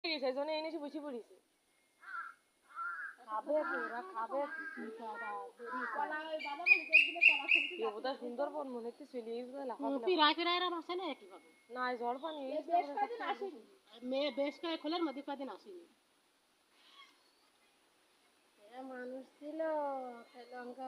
সেই জন্য এনেছি বসে পড়েছি সুন্দরবন মনে হচ্ছে চলে না ঝড় পানি বেশ কয়েকদিন মধ্যে কদিন আসেনি মানুষ ছিল লঙ্কা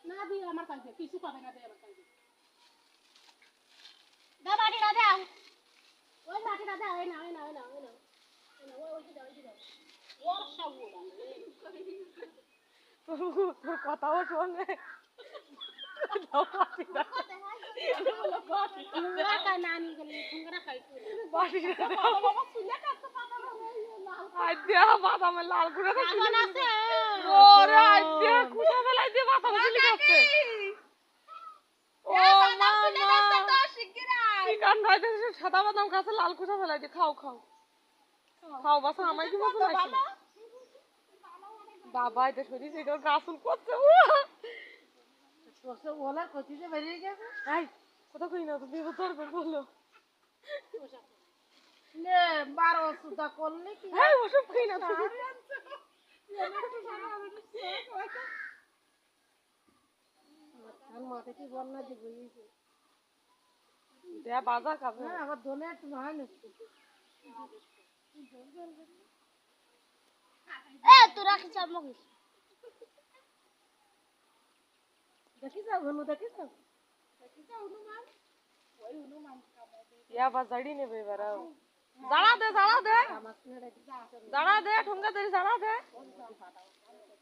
না দিয়ে আমার কাছে কিছু পাবে না, আমার কাছে দা মাটিটা দাও, ওই মাটিটা দাও, ওই না ওই না ওই না ওই না তোর কথাও শোনে বাদামের লাল গুঁড়া সাদা বাদাম খাচ্ছে লাল কুচা ফেলাই দিয়ে খাও খাও খাও বাসা আমায় কি মতো বাবা এটা শরীর সেটা গাছুল করছে ওলার কচিতে বেরিয়ে গেছে কথা কই না তুমি তোর বললো নে 12 সুদা করলে কি ওসব কই না মাঠে কি বন্যা দিব দেয়া বাজা খাবে আবার দোনে একটু হয় না তোরা কি চামকিস দেখিস হনুমান ওই হনুমান ইয়া বাজাড়ি নেবে এবার জানা দে ঠুঙ্গা দে জানা দে